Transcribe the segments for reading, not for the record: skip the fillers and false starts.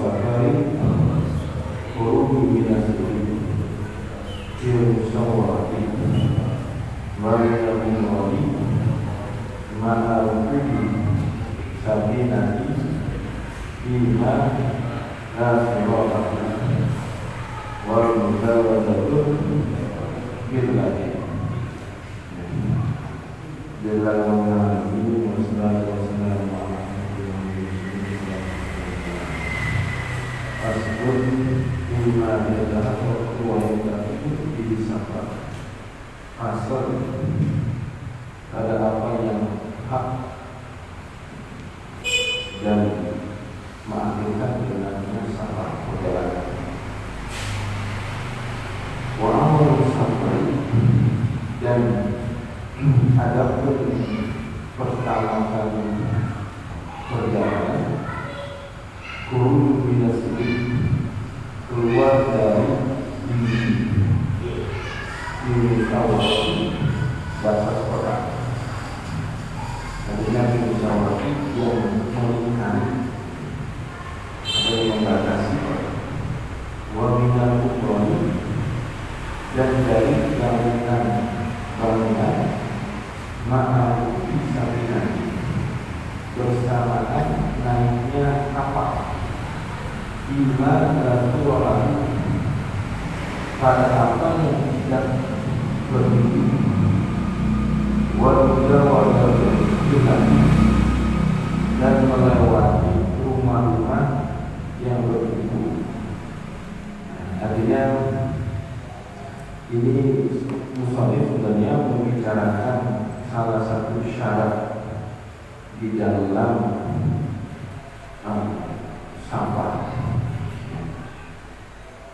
safari khuruju minasiri musawwati wa'alaikumwali ma'arufidi sabinati fiha nasirotati wal muzawadatun billahi Bismillahirrahmanirrahim. Asbun lima adalah wanita itu disapa. Asal ada apa yang hak dan mengakhirkan dengannya salah perjalanan. Wa awal sampai dan ada pun pertama kali perjalanan kurun binasiri keluar dari diri Sawati batas kota. Artinya diri Sawati yang melingkari atau membatasi wabinal kubroni dan dari bangunan ma'arufi sabinati bersamaan naiknya kapal Ima Rasulullah pada kapal yang tidak berdiri dan melewati rumah-rumah yang berdiri. Artinya ini musannif sebenarnya membicarakan salah satu syarat di dalam sampah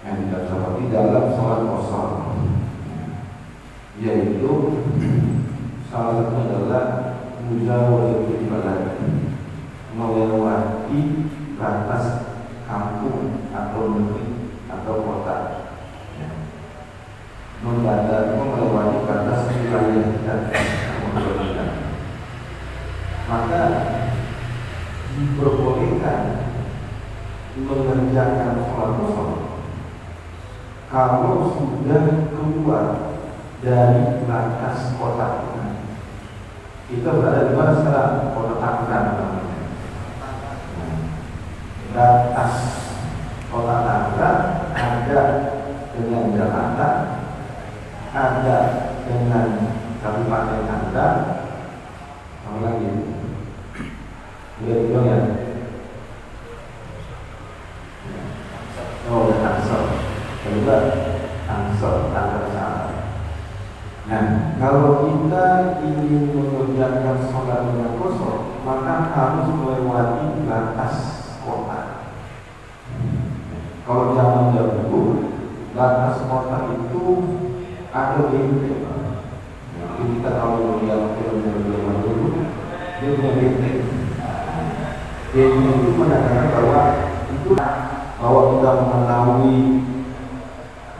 yang tidak sampah di dalam sholat kosong, yaitu salah satunya adalah mujawazatul balad, melewati batas kampung atau negeri atau kota, melewati batas wilayah kita. Maka diperbolehkan mengerjakan sholat kosong kalau sudah keluar dari batas kota kita. Kita berada di mana sekarang? Kota Tangerang. Batas kota Tangerang ada dengan Jakarta, ada dengan Kabupaten Tangerang, apa lagi? Lihat ya. Oh, ya Tangsel. Kedua Tangsel, Tangerang. Nah, kalau kita ingin mengerjakan sholat dengan kosong, maka harus melewati batas kota. Kalau zaman dahulu, batas kota itu ada benteng. Kita kalau melihat film zaman dulu, dia punya benteng. Benteng itu menandakan bahwa kita mengetahui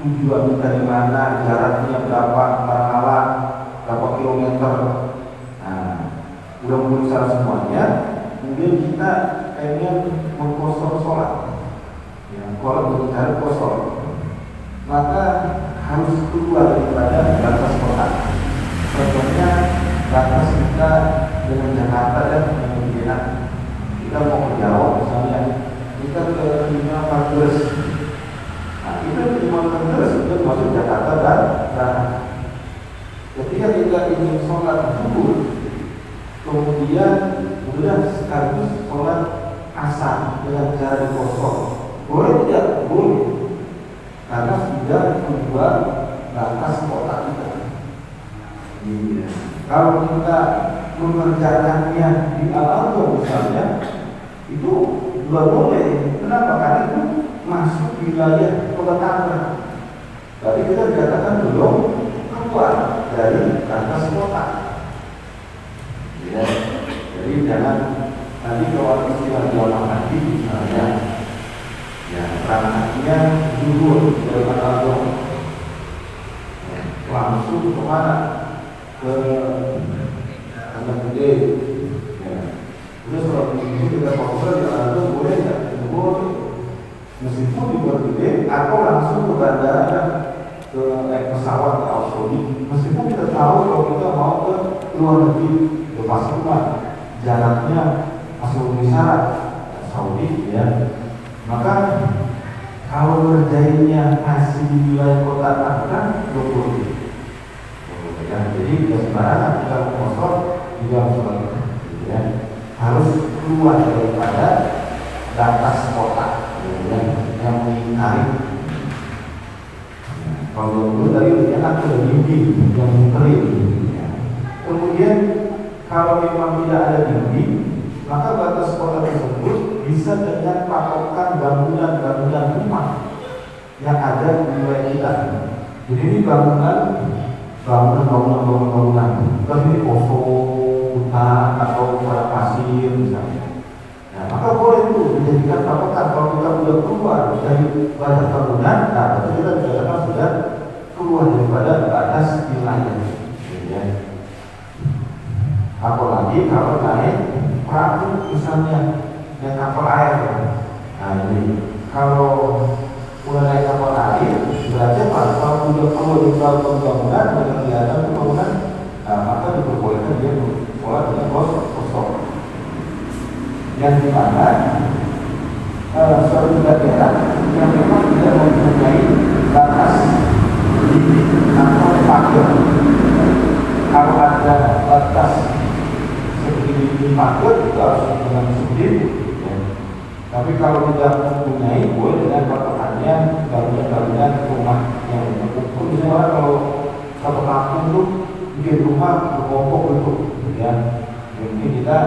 tujuan kita di mana, jaraknya berapa, kemana-mana, berapa kilometer. Nah, udah berusaha semuanya, kemudian kita pengen mengkosong sholat. Ya, kalau berbicara kosong, maka harus keluar daripada batas kota. Contohnya batas kita dengan Jakarta dan dengan Medan. Kita mau ke Jawa misalnya, kita ke Lima Pantes. Nah, kita ke Lima Pantes itu masuk Jakarta dan ketika kita ingin sholat zuhur, kemudian sekaligus sholat asar dengan cara dikosong, boleh tidak? Boleh, karena sudah keluar batas kota kita. Iya. Kalau kita mengerjakannya di alam misalnya, itu juga boleh. Kenapa? Karena itu masuk wilayah kota Tangerang. Tapi kita dikatakan belum keluar dari batas kota. Ya. Jadi jangan nanti kalau istilah jamaah haji misalnya, ya rangkaiannya zuhur dari Al-Adha, langsung kemana? Ke Tanah Gede. Ya. Terus kalau begitu kita fokus di Al-Adha boleh nggak? Boleh. meskipun dibuat gede atau langsung ke bandara, ke pesawat ke Arab Saudi, meskipun kita tahu kalau kita mau ke luar negeri, ke Pasuruan, jaraknya masih memenuhi syarat Saudi, ya. Maka kalau ngerjainnya masih di wilayah kota Tangerang, 20 ribu. Ya, jadi ya sembarangan kita mau kosong juga harus ya, harus keluar daripada batas kota, ya, yang mengingkari. Kalau dulu tadi enak sudah dinding yang mengkering. Ya. Kemudian kalau memang tidak ada dinding, maka batas kota tersebut bisa dengan patokan bangunan-bangunan rumah yang ada di wilayah kita. Jadi ini bangunan, bukan ini poso, hutan atau padang pasir misalnya. Nah, maka boleh itu dijadikan patokan kalau kita sudah keluar dari batas bangunan, nah berarti kita dikatakan sudah keluar daripada batas wilayah. Ya. Apalagi kalau naik perahu misalnya yang kapal air. Nah ini kalau mulai naik kapal air berarti apa? Kalau sudah keluar di bangunan dengan kelihatan bangunan, nah maka diperbolehkan dia sholat dengan kosong. Yang dimana suatu daerah yang memang tidak mempunyai batas atau pagar. Kalau ada batas seperti pagar juga harus dengan sendiri. Ya. Tapi kalau tidak mempunyai, boleh dengan patokannya bangunan rumah yang berkumpul. Misalnya kalau satu kampung itu bikin rumah berkelompok itu, ya. Mungkin kita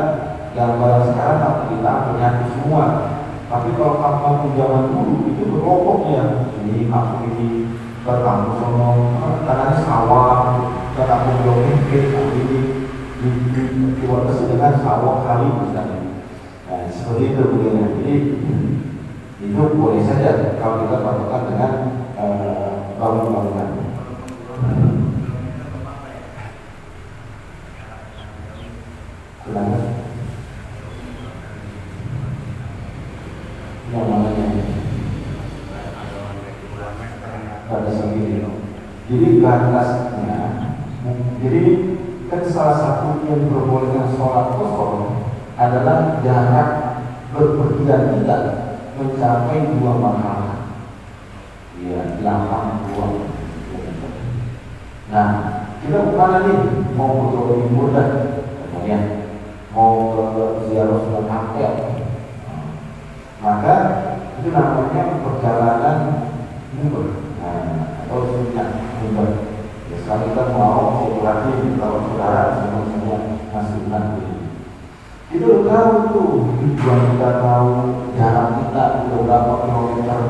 gambaran sekarang tapi kita menyatu semua. Tapi kalau kampung zaman dulu itu berkelompoknya. Ini kampung ini berkampung sono, tanahnya sawah, kampung Blok ini diwarnai dengan sawah kali misalnya. Nah, seperti itu begini. Jadi itu boleh saja kalau kita patokan dengan bangunan-bangunan. Kenapa? Yang mananya? Batas sendiri. Jadi batasnya, jadi kan salah satu yang diperbolehkan sholat kosong adalah jarak berpergian kita mencapai 2 marhalah. Ya, 82. Nah, kita kemana nih? Mau ke Jawa Timur dan kemudian mau ke ziarah Sunan Ampel. Maka itu namanya perjalanan mubah, atau sunnah mubah. Ya, sekarang kita mau silaturahmi kalau saudara semua masih nanti. Itu tahu tuh tujuan kita, tahu jarak kita udah berapa kilometer,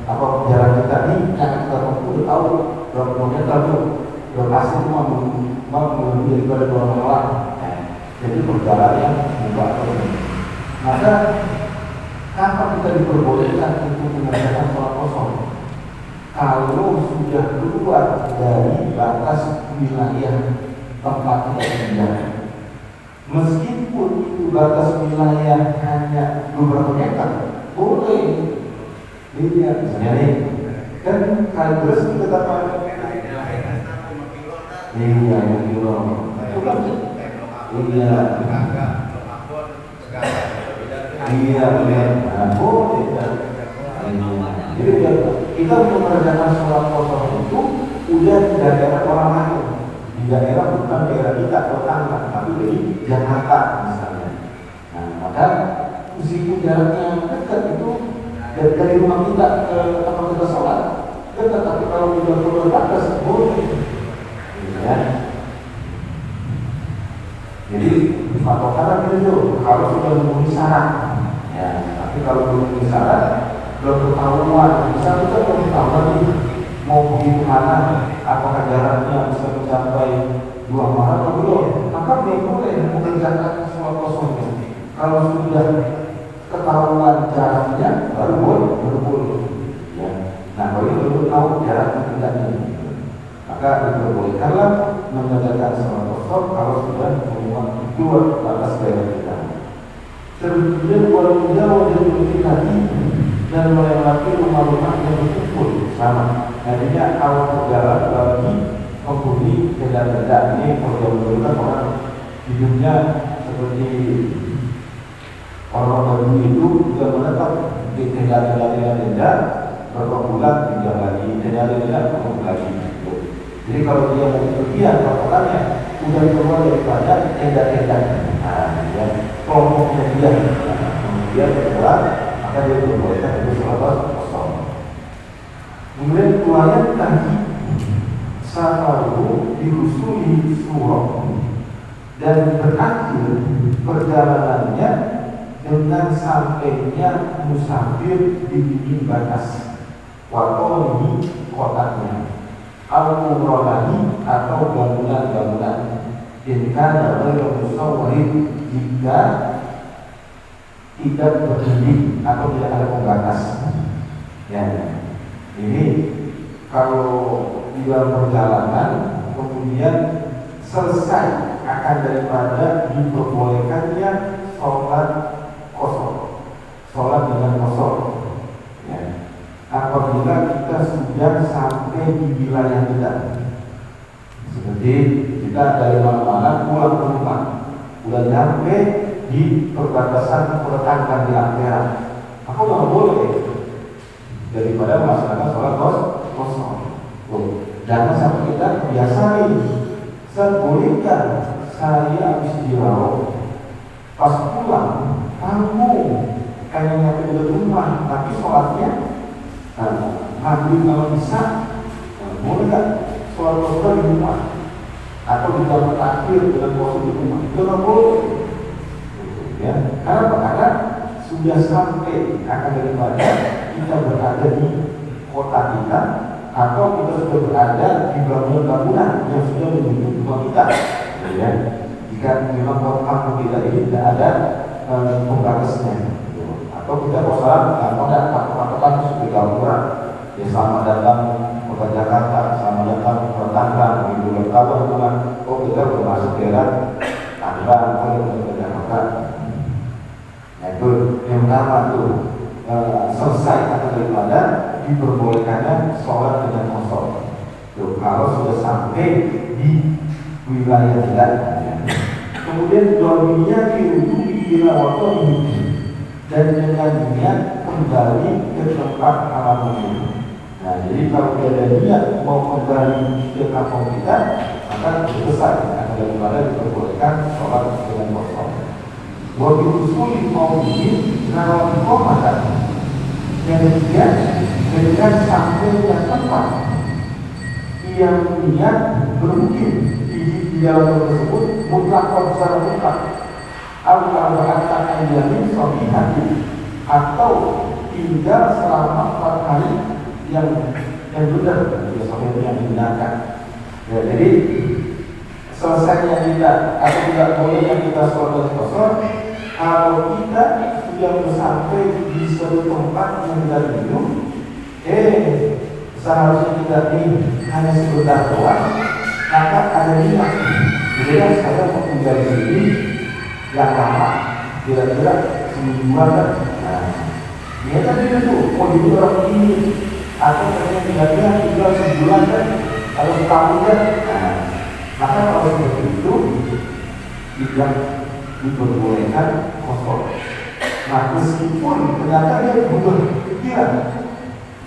apa jarak kita nih yang kita udah tahu berapa kilometer tuh lokasi itu mau lebih daripada 2 malam. Jadi perjalanan mubah. Maka kapan kita diperbolehkan untuk mengerjakan sholat kosong? Kalau sudah keluar dari batas wilayah tempat kita tinggal. Meskipun itu batas wilayah hanya beberapa meter, boleh. Lihat misalnya nih, kan Kalideres kita katakan iya, yang kilo. Iya. Iya, benar. Boleh. Jadi kita untuk mengerjakan sholat kosong itu udah di daerah orang lain, di daerah bukan daerah kita tetangga, tapi di Jakarta misalnya. Nah, maka meskipun jaraknya dekat itu dari rumah kita ke tempat kita sholat dekat, tapi kalau sudah keluar batas boleh. Ya. Jadi patokan itu kalau sudah memenuhi syarat. Ya, tapi kalau belum memenuhi syarat, belum ketahuan, misalnya kita belum ketahuan nih mau pergi kemana, apakah jaraknya bisa mencapai 2 malam atau belum, maka belum boleh mengerjakan sholat kosong. Kalau sudah ketahuan jaraknya, baru boleh. Ya. Nah, kalau itu belum tahu jaraknya tidaknya, maka diperbolehkanlah mengerjakan sholat kosong kalau sudah keluar batas daerah kita. Kemudian walau jauh dari tadi dan melewati rumah-rumah yang berkumpul sama. Jadinya awal perjalanan bagi penghuni tenda-tenda ini kalau dulu kan orang hidupnya seperti orang dulu itu juga menetap di tenda-tenda beberapa bulan tinggal lagi tenda-tenda beberapa lagi. Jadi kalau dia mau pergi perkataannya udah keluar daripada tenda-tenda. Nah, ya, kelompoknya dia kemudian keluar maka dia dibolehkan untuk sholat kosong. Kemudian keluarnya tadi selalu dirusuli surah dan berakhir perjalanannya dengan sampainya musafir di dinding batas waktu di kotanya al-umrohani atau bangunan-bangunan jika oleh musawwir jika tidak berdinding atau tidak ada pembatas. Ya, ini kalau di dalam perjalanan kemudian selesai akan daripada diperbolehkannya sholat kosong, sholat dengan kosong. Ya. Apabila kita sudah sampai di wilayah kita, seperti kita dari malam-malam pulang ke rumah, udah nyampe di perbatasan pertangkan di Ampera, aku nggak boleh daripada melaksanakan sholat kosong. Jangan sampai kita biasa nih, bolehkan saya habis dirawat, pas pulang kamu kayak nyampe di rumah, tapi sholatnya maghrib kalau bisa, boleh nggak sholat kosong di rumah atau di jam terakhir dengan kosong di rumah, itu nggak boleh. Ya, karena sudah sampai akan daripada kita berada di kota kita atau kita sudah berada di bangunan-bangunan yang sudah menuju rumah kita. Ya, jika memang kampung kita ini tidak ada pembatasnya, atau kita bosan, kalau ada patokan seperti gambaran, ya selamat datang kota Jakarta, selamat datang kota Tangerang, Ibu Berkawan, oh kita bermasuk daerah Tangerang, kalau Jakarta. Itu yang pertama tuh selesai atau daripada diperbolehkannya sholat dengan kosong. Kalau sudah sampai di wilayah kita, kemudian doanya diuji bila waktu ini dan dengan niat kembali ke tempat alamatnya. Nah, jadi kalau dia ada niat mau kembali ke kampung kita, maka selesai atau daripada diperbolehkan sholat dengan kosong. Waktu sulit mau bikin kalau dikomakan yang ketiga dengan sampainya tempat yang niat bermungkin di dalam tersebut mutlak secara mutlak atau berkata ayamin sahihati atau tinggal selama 4 hari yang benar sampai yang digunakan. Ya, jadi selesainya kita atau tidak bolehnya kita sholat kosong kalau kita sudah sampai di suatu tempat yang kita tuju, seharusnya kita ini hanya sebentar doang, maka ada niat, jadi saya mau tinggal di sini yang lama, kira-kira semingguan kan? Nah, dia tadi itu mau jadi orang ini, atau kira-kira tinggal sebulan kan, atau setahun kan? Nah, maka kalau seperti itu tidak diperbolehkan kosong. Nah, meskipun ternyata dia butuh pikiran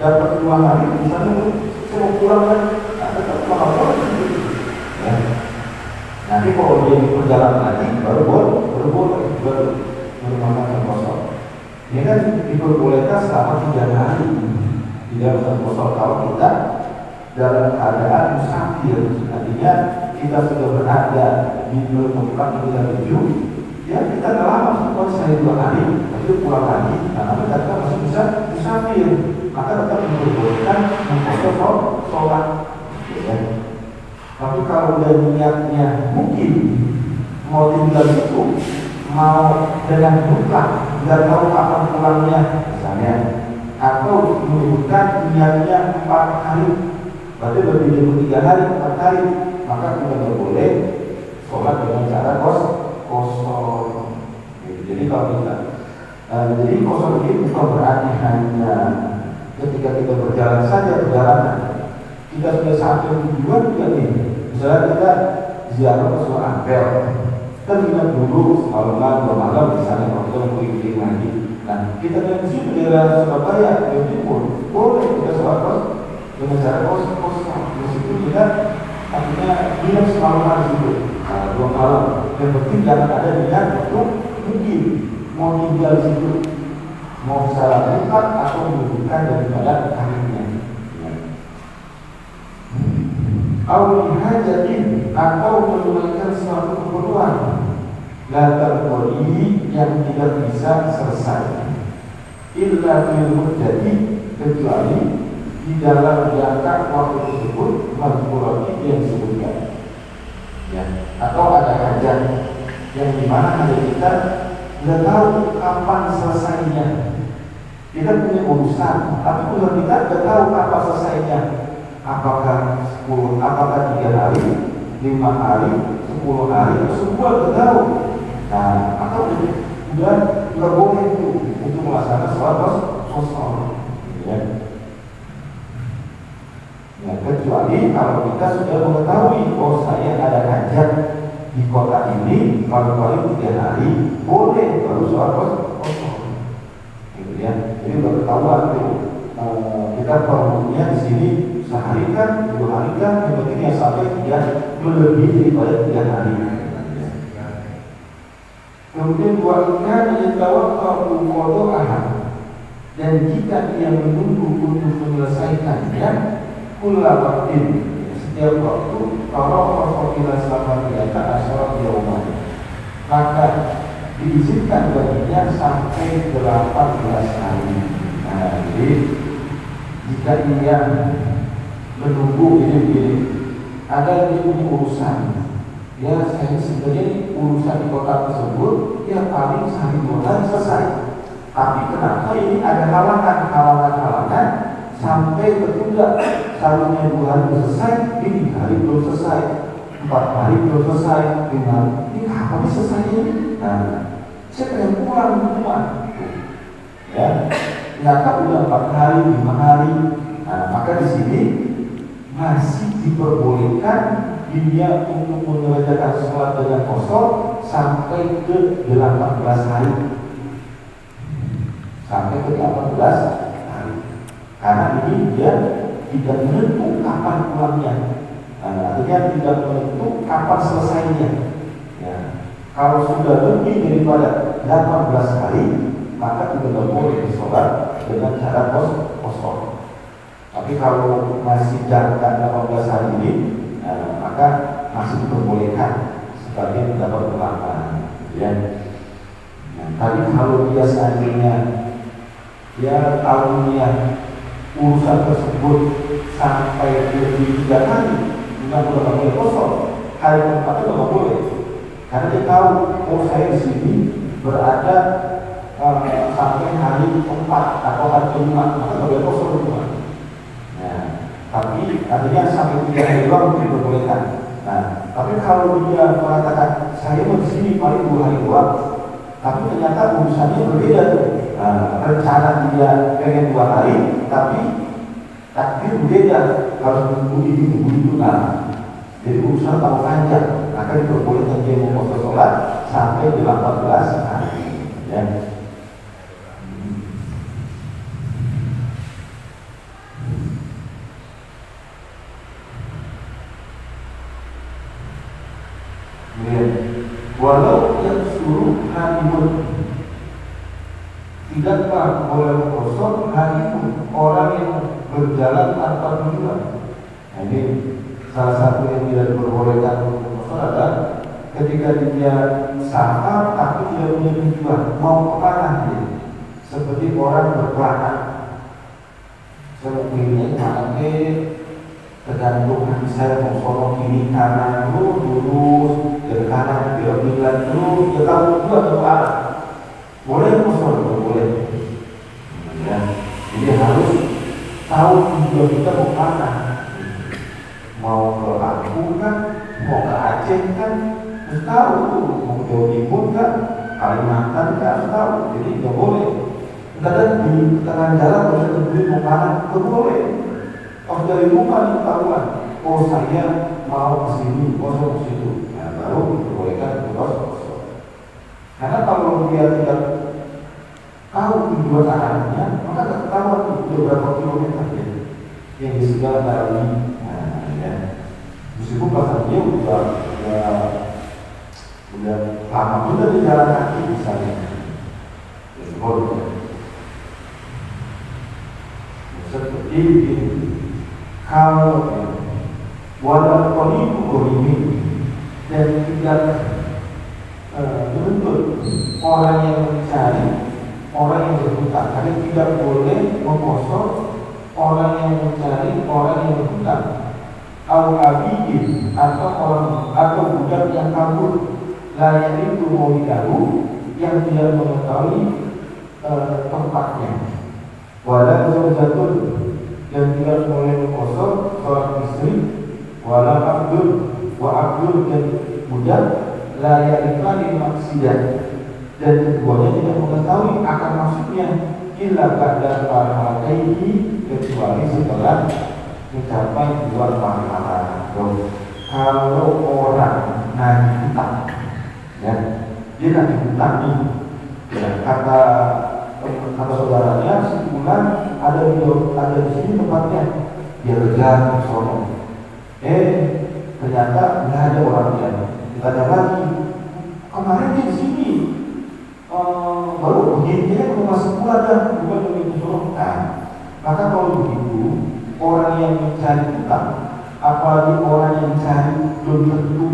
dapat 2 hari, misalnya saya mau pulang kan, tetap pulang ya. Nanti kalau dia di perjalanan lagi baru makan kosong. Ini kan diperbolehkan selama 3 hari tidak makan kosong kalau kita dalam keadaan musafir, artinya kita sudah berada di tempat yang kita tuju, ya kita nggak lama, cuma saya 2 hari, tapi pulang lagi, karena kita masih bisa musafir, maka tetap diperbolehkan untuk sholat. Ya. Tapi kalau udah niatnya mungkin mau tinggal itu, mau dengan mutlak, nggak tahu kapan pulangnya, misalnya, atau menyebutkan niatnya 4 hari. Berarti lebih dari 3 hari, 4 hari, maka kita tidak boleh sholat dengan cara kosong. Jadi kalau kita Jadi kosong ini bukan berarti hanya ketika kita berjalan saja perjalanan. Kita sudah sampai tujuan juga nih. Misalnya kita ziarah ke Surah Ampel, kita ingat dulu semalaman, 2 malam misalnya waktu kita keliling lagi. Nah, kita dari situ daerah Surabaya, Jawa Timur, boleh kita sholat dengan cara kosong. Di situ kita artinya hidup semalaman di situ, 2 malam. Yang penting jangan ada niat untuk mungkin mau tinggal di situ, mau salah tempat atau menunjukkan daripada karirnya. Awal hajatin atau menunaikan suatu keperluan latar kori yang tidak bisa selesai illa bil muddati, kecuali di dalam jangka waktu tersebut mazkurati yang disebutkan, ya. Atau ada hajat yang dimana ada kita tidak tahu kapan selesainya. Kita punya urusan, tapi urusan kita tidak tahu kapan selesainya. Apakah 10, apakah 3 hari, 5 hari, 10 hari, semua tidak tahu. Nah, atau sudah tidak boleh itu untuk melaksanakan sholat kosong, ya. Ya, kecuali kalau kita sudah mengetahui, oh saya ada hajat di kota ini, paling-paling 3 hari, boleh baru sholat kosong, gitu ya. Jadi baru ketahuan tuh, kita perlunya di sini sehari kan, 2 hari kan, yang penting ya sampai 3 melebihi daripada 3 hari. Kemudian buatkan yang tawakal qada'ah, dan jika dia menunggu untuk menyelesaikannya kula waqtin, setiap waktu, kalau ila samaniyata asyara yauman, maka diizinkan baginya sampai 18 hari. Nah, jadi jika dia menunggu ini ada dia punya urusan, ya saya sebenarnya urusan di kota tersebut ya paling sehari 2 hari selesai. Tapi kenapa ini ada halangan sampai tertunda, seharusnya 2 hari belum selesai, ini 3 hari belum selesai, 4 hari belum selesai, 5 hari, ini kapan selesainya? Nah, saya pengen pulang ke rumah, ya, ternyata udah 4 hari, 5 hari. Nah, maka di sini masih diperbolehkan dia untuk mengerjakan sholat dengan kosong sampai ke 18 hari. Sampai ke 18 hari. Karena ini dia tidak menentu kapan pulangnya. Artinya tidak menentu kapan selesainya. Ya. Kalau sudah lebih daripada 18 hari, maka tidak boleh sholat dengan cara kosong. Tapi kalau masih jangka 18 hari ini, maka masih diperbolehkan sebagai pendapat ulama, ya. Nah, tapi kalau dia seandainya dia tahunya urusan tersebut sampai lebih 3 hari, bukan udah boleh kosong, hari keempatnya tidak boleh, karena dia tahu, oh saya di sini berada sampai hari 4 atau hari 5, maka tidak boleh kosong rumah. Tapi artinya sampai 3 hari doang mungkin diperbolehkan. Nah, tapi kalau dia mengatakan saya mau di sini paling 2 hari doang, tapi ternyata urusannya berbeda tuh. Rencana dia pengen 2 hari, tapi takdir berbeda, harus menunggu itu. Nah, jadi urusan tambah panjang, maka diperbolehkan dia mau sholat sampai 18 hari. Ya. Walau yang suruh hanimun, tidaklah boleh kosong hanimun, orang yang berjalan tanpa tujuan. Nah, ini salah satu yang tidak diperbolehkan untuk kosong adalah ketika dia safar tapi tidak punya tujuan, mau kemana dia? Seperti orang berkelana, semungkinnya kemana tergantung hati saya mau sono kiri kanan lurus dari kanan belok kiblat dulu, ya tahu juga atau arah. Boleh kosong, boleh. Ya, jadi harus tahu tujuan kita mau kemana. Mau ke Lampung kan, mau ke Aceh kan, harus tahu mau ke Jawa Timur kan, Kalimantan kita harus tahu, jadi nggak boleh. Kadang di tengah jalan harus berdiri makanan, nggak boleh. Harus dari rumah ketahuan. Oh saya mau ke sini, kosong ke situ. Nah, baru diperbolehkan kosong. Karena kalau dia tidak tahu tujuan arahnya, maka tak ketahuan itu berapa kilometer ya yang disegel kali. Nah, ya. Meskipun pasal dia udah lama juga di jalan kaki misalnya. Seperti ini. Kalau wadah koniku ini dan tidak menuntut orang yang mencari, orang yang berhutang, karena tidak boleh mengkosor orang yang mencari, orang yang berhutang, al-abidin atau orang atau budak yang kabur, layak itu mau didahulu yang tidak mengetahui tempatnya. Wadah zaujatun yang tidak boleh mengkosor seorang istri, wadah abdul dan budak layak iklan maksiat, dan keduanya tidak mengetahui akan maksudnya illa pada marhalaini kecuali setelah mencapai dua marhalah. Kalau orang nagih hutang, ya dia nagih hutang nih, ya, kata saudaranya sebulan ada di sini tempatnya, dia kejar sono. Ternyata nggak ada orangnya. Ditanya lagi, kemarin di sini baru begini belum masuk bulan dan bukan begitu sono. Nah, maka kalau begitu orang yang mencari hutang, apalagi orang yang mencari belum tentu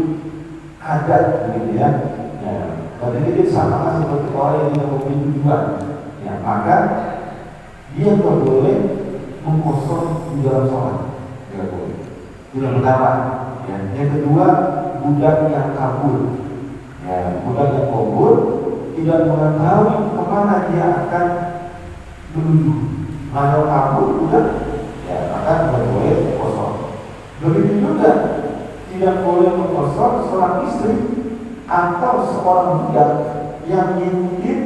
ada, begitu ya. Berarti dia sama seperti orang yang tidak memiliki tujuan. Ya, maka dia tidak boleh mengkosor di dalam sholat, tidak boleh. Itu yang pertama. Ya. Yang kedua, budak yang kabur. Ya, budak yang kabur tidak mengetahui kemana dia akan menuju. Kalau kabur budak, ya maka tidak boleh kosor. Begitu juga tidak boleh mengkosor seorang istri atau seorang budak yang mungkin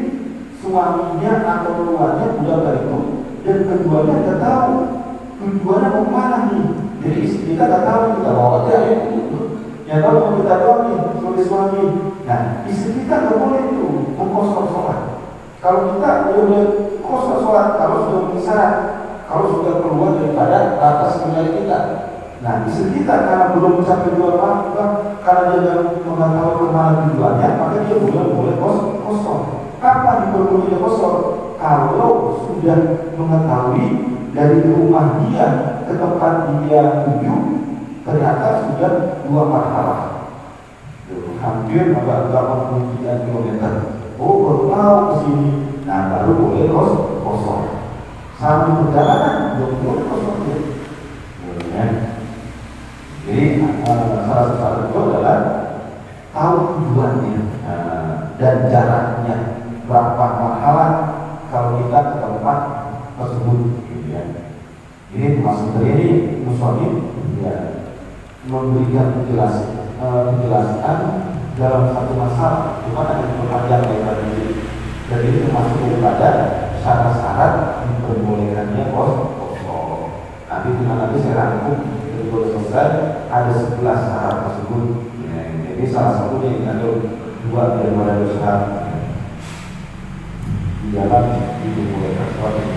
suaminya atau keluarnya budak itu, dan keduanya tidak tahu tujuannya mau kemana nih. Jadi istri kita tidak tahu, kita bawa aja ya. Yang tahu mau kita doang nih sebagai suami. Nah, istri kita tidak boleh itu mengkosor sholat. Kalau kita boleh kosor sholat kalau sudah menyesal, kalau sudah keluar daripada batas kendali kita. Nah, istri kita karena belum mencapai dua apa, karena dia tidak mengetahui kemana tujuannya, maka dia boleh kosor. Kapan diperbolehkan kosor? Kalau sudah mengetahui dari rumah dia ke tempat dia tuju, ternyata sudah 2 marhalah, hampir 83 km. Oh, baru tahu ke sini. Nah, baru boleh kosor. Sambil perjalanan belum boleh kosor ya. Jadi salah satu itu adalah tahu tujuannya dan jaraknya berapa marhalah kalau kita ke tempat tersebut, gitu ya. Ini termasuk dari ini musonif ya, memberikan penjelasan dalam satu masalah, cuma ada diperpanjang lebar ini. Dan ini termasuk daripada syarat-syarat diperbolehkannya kosor. Nanti saya rangkum dari selesai ada 11 syarat tersebut. Ya, jadi salah satunya yang ada 2 daripada syarat di dalam diperbolehkan kosor.